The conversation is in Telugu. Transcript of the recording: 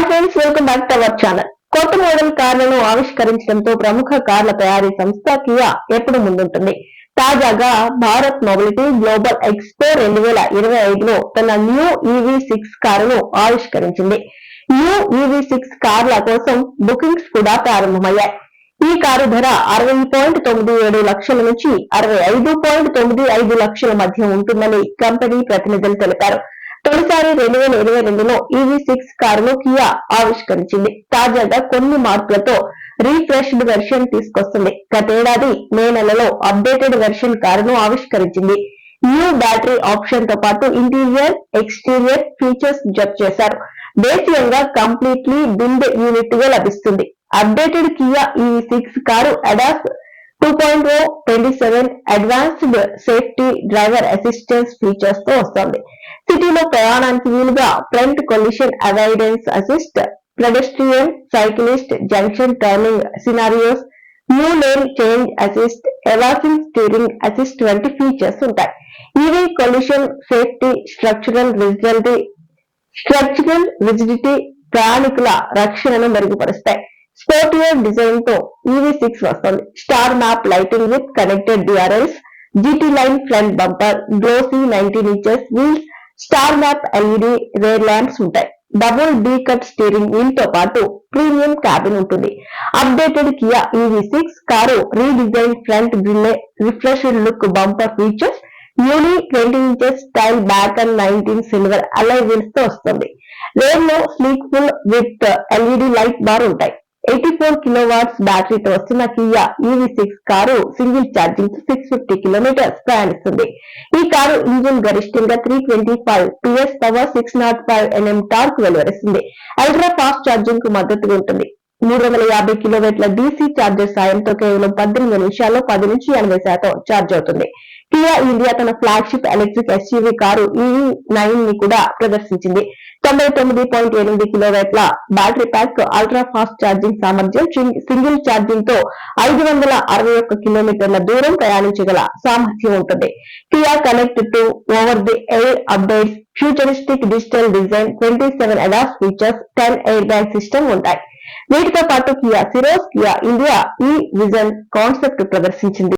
Hi friends, welcome back to our channel. కొత్త మోడల్ కార్లను ఆవిష్కరించడంతో ప్రముఖ కార్ల తయారీ సంస్థ కియా ఎప్పుడు ముందుంటుంది. తాజాగా భారత్ మొబిలిటీ గ్లోబల్ ఎక్స్పో 2025లో తన న్యూ EV6 కారును ఆవిష్కరించింది. న్యూ EV6 కార్ల కోసం బుకింగ్స్ కూడా ప్రారంభమయ్యాయి. ఈ కారు ధర 60.97 లక్షల నుంచి 65.95 లక్షల మధ్య ఉంటుందని కంపెనీ ప్రతినిధులు తెలిపారు. తొలిసారి 2022లో EV6 కారును కియా ఆవిష్కరించింది. తాజాగా కొన్ని మార్పులతో రీఫ్రెష్డ్ వెర్షన్ తీసుకొస్తుంది. గతేడాది మే నెలలో అప్డేటెడ్ వెర్షన్ కారును ఆవిష్కరించింది. న్యూ బ్యాటరీ ఆప్షన్ తో పాటు ఇంటీరియర్, ఎక్స్టీరియర్ ఫీచర్స్ జత చేశారు. దేశీయంగా కంప్లీట్లీ బిల్డ్ యూనిట్ గా లభిస్తుంది. Updated Kia EV6 car ADAS 2.0 27 advanced safety driver assistance features తో వస్తోంది. సిటీలో ప్రయాణానికి వీలుగా front collision avoidance assist, pedestrian, cyclist junction turning scenarios, new lane change assist, ఎవాసింగ్ స్టీరింగ్ అసిస్ట్ వంటి ఫీచర్స్ ఉంటాయి. ఇవి కొలిషన్ సేఫ్టీ, స్ట్రక్చరల్ రిజిడిటీ, ప్రయాణికుల రక్షణను మెరుగుపరుస్తాయి. స్పోర్టియర్ డిజైన్ తో EV6 వస్తుంది. Star map lighting with connected DRLs, GT line front bumper, glossy 19 inches wheels, star map LED rear lamps ఉంటాయి. Double D cut steering wheel తో పాటు ప్రీమియం క్యాబిన్ ఉంటుంది. Updated Kia EV6 car redesign front grille, refreshed look bumper features, newly 20 inches style back and 19 silver alloy wheels తో వస్తుంది. రేర్ లో sleek full with LED light bar ఉంటాయి. 84 కిలోవాట్స్ బ్యాటరీతో వస్తున్న Kia EV6 car single charging తో 650 కిలోమీటర్స్ ప్రయాణిస్తుంది. ఈ కారు ఇంజిన్ గరిష్టంగా 325 PS పవర్, 605 Nm టార్క్ వెలువరిస్తుంది. అల్ట్రా ఫాస్ట్ ఛార్జింగ్ కు మద్దతుగా ఉంటుంది. 350 కిలోవాట్ల DC ఛార్జర్ సాయంతో కేవలం 18 నిమిషాల్లో 10 నుంచి 80% ఛార్జ్ అవుతుంది. కియా ఇండియా తన flagship electric SUV car EV9 ని కూడా ప్రదర్శించింది. 99.8 కిలోవాట్ల battery pack, ultra fast charging సామర్థ్యం, సింగిల్ ఛార్జింగ్ తో 561 కిలోమీటర్ల దూరం ప్రయాణించగల సామర్థ్యం ఉంటుంది. Kia connect to over the air updates, futuristic digital design, 27 ADAS features, 10 air bag system ఉంటాయి. వీటితో పాటు కియా సిరోస్, కియా ఇండియా ఈ విజన్ కాన్సెప్ట్ ప్రదర్శించింది.